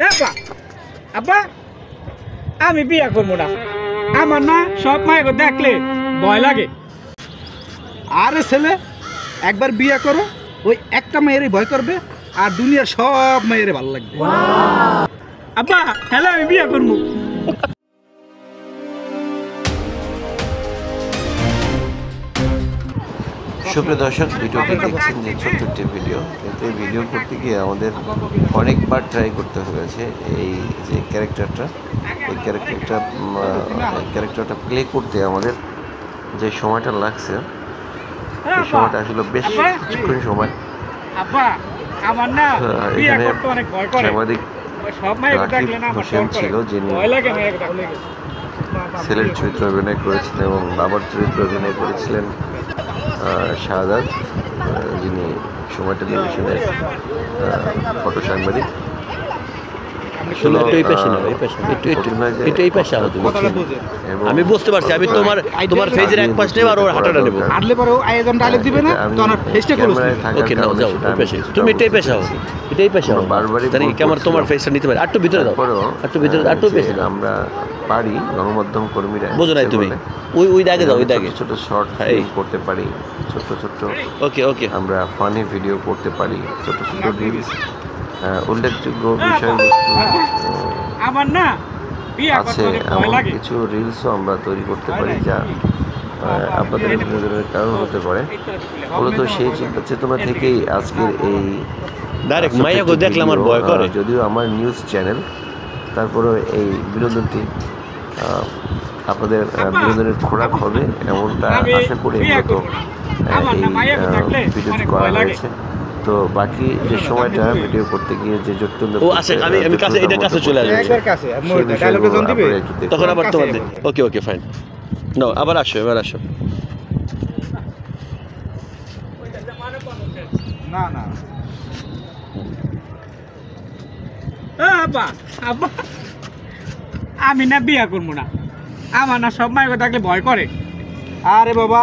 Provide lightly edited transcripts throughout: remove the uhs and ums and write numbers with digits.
আব্বা আব্বা আমি বিয়া করবো না, আমার না সব মায়ের দেখলে ভয় লাগে। আরে ছেলে, একবার বিয়ে করো, ওই একটা মেয়েরই ভয় করবে আর দুনিয়ার সব মেয়েরে ভালো লাগবে। আব্বা হ্যালো আমি বিয়া করবো। সুপ্রিয় দর্শক, ভিডিওটি দেখছেন যে ছোট্ট একটি ভিডিও, কিন্তু এই ভিডিও করতে গিয়ে আমাদের অনেকবার ট্রাই করতে হয়েছে। এই যে এই ক্যারেক্টারটা প্লে করতে আমাদের যে সময়টা লাগছে, এই সময়টা আসলে বেশ কিছুক্ষণ সময়। আমার না বিয়া এখানে করতে অনেক ভয় করে। সাংবাদিক সব মায়ের রাকিব দেখলে না আমার হোসেন ভয় ছিল, যিনি ভয় লাগে মায়ের দেখলে। ছেলের চরিত্র অভিনয় করেছিলেন এবং বাবার চরিত্র অভিনয় করেছিলেন শাহাদাত, যিনি সময় টেলিভিশনের ফটো সাংবাদিক। আমি বুঝতে পারছি, আমি তোমার ফেজের এক পাশ নেব আর ওর হাঁটাটা নেব। আটলে পরে আয়োজন ডায়লগ দিবে না, তো আমার ফেসটা ক্লোজ। ওকে নাও, যাও তুমি এটাই পেশা হও, এটাই পেশা হও। বারবারই তাই কেমন তোমার ফেসটা নিতে পারে? একটু ভিতরে দাও, একটু ভিতরে, একটু পেশা দাও। আমরা পারি গণমাধ্যম কর্মীরা, বোঝো নাই তুমি? ওই দাগে দাও, ওই দাগে। ছোট শর্ট ফিল্ম করতে পারি, ছোট ওকে ওকে আমরা ফানি ভিডিও করতে পারি, ছোট রিলস, উল্লেখযোগ্য বিষয়বস্তু আমার না বিয়া আছে, করতে অনেক ভয় এমন লাগে। কিছু রিলসও আমরা তৈরি করতে পারি যা আপনাদের বিনোদনের কারণ হতে পারে। মূলত সেই চিন্তা চেতনা থেকেই আজকের এই ডাইরেক্ট মাইয়াকে দেখলে আমার ভয় করে। যদিও আমার নিউজ চ্যানেল, তারপরে এই বিনোদনটি আপনাদের বিনোদনের খোরাক হবে এমনটা আশা করি মূলত এই ভিডিওটি করা হয়েছে। তো বাকি যে সময়টা ভিডিও করতে গিয়ে যে জটিল, আমি কাছে, এটা কাছে চলে আসবে একবার কাছে আর মোর ডায়লগে জন দিবে, তখন আবার তোমাদের। ওকে ওকে ফাইন, নাও আবার আসো, এবার আসো। না না আব্বা আব্বা আমি না বিয়া করবো না, আমার না সব মায়ের দেখলে ভয় করে। আরে বাবা,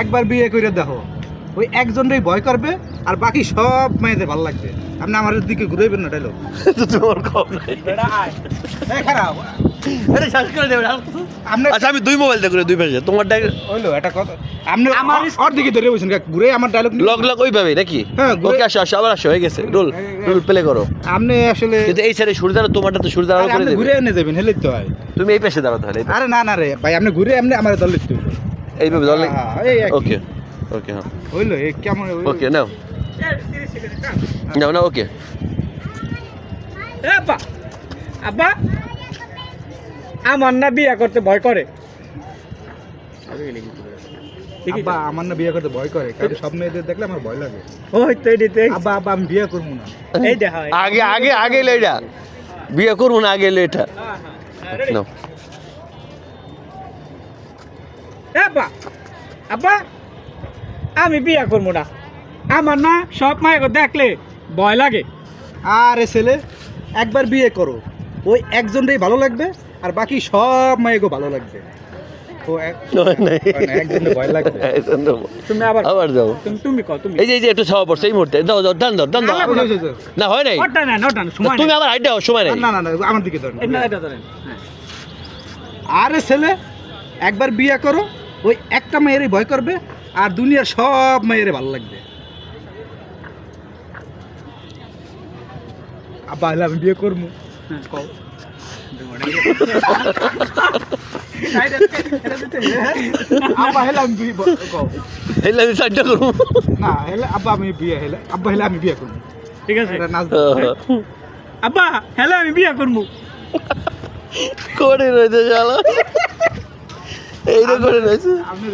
একবার বিয়ে করে দেখো, ওই একজনেরই ভয় করবে আর বাকি সব মেয়েদের ভালো লাগবে। আপনি আমার দিকে ঘুরাইবেন না ডায়লগ। তোমার কম নাই। খারাপ আচ্ছা, আমি দুই মোবাইল দেখে দুই পাশে তোমার ডায়লগ হইলো এটা কথা। আপনি আমার ওর দিকে ধরে বসেন, ঘুরে আমার ডায়লগ লগ ওইভাবেই নাকি? হ্যাঁ, ওকে আসো আসো, আবার আসো, হয়ে গেছে। রোল প্লে করো। আপনি আসলে কিন্তু এই সাইডে সূর্য দাঁড়া, তোমারটা তো সূর্য দাঁড়া করে দেবে। ঘুরে এনে যাবেন, হেলে তো হয়। তুমি এই পাশে দাঁড়াও তাহলে। আরে না না রে ভাই, আপনি ঘুরে এমনি আমার দল লিখতে হবে এইভাবে দল। ওকে ওকে হ্যাঁ হইলো। এই কেমন ওকে নাও নাও, ওকে। আব্বা আব্বা আমার না বিয়া করতে ভয় করে। আব্বা আমার না বিয়ে করতে ভয় করে, কারণ সব মেয়েদের দেখলে আমার ভয় লাগে। ওই তো এটাতে আব্বা আব্বা আমি বিয়ে করবো না। এই দেখা আগে আগে আগে এলো এটা, বিয়ে করবো না, আগে এলো এটা। নাও আব্বা আব্বা আমি বিয়া করবো না, আমার না সব মায়ের দেখলে ভয় লাগে। আরে ছেলে, একবার বিয়ে করো, ওই একজনেরই ভালো লাগবে আর বাকি সব মেয়েকে ভালো লাগবে। তো একজনের ভয় লাগবে। তুমি আবার আবার যাও। তুমি কও তুমি এই যে একটু ছাওয়া পড়ছে এই মুহূর্তে। দাও দাও, ডান দাও, ডান দাও। না হয় নাই, ওটা না ওটা না, সময় তুমি আবার হাইট দাও, সময় নাই। না না না, আমার দিকে ধরেন। এটা ধরেন। আরে ছেলে, একবার বিয়ে করো, ওই একটা মেয়েরই ভয় করবে আর দুনিয়ার সব মেয়েরে ভালো লাগবে। আব্বা হলে আমি বিয়ে করবো। আব্বা হলে আমি বিয়ে কও। হেলে আমি সাইডটা করব না, হলে আব্বা আমি বিয়ে হলে আব্বা হলে আমি বিয়ে করবো। ঠিক আছে এটা নাচ আব্বা হ্যালো আমি বিয়া করবো। করে রয়েছে শালা, এইটা করে রয়েছে। আপনি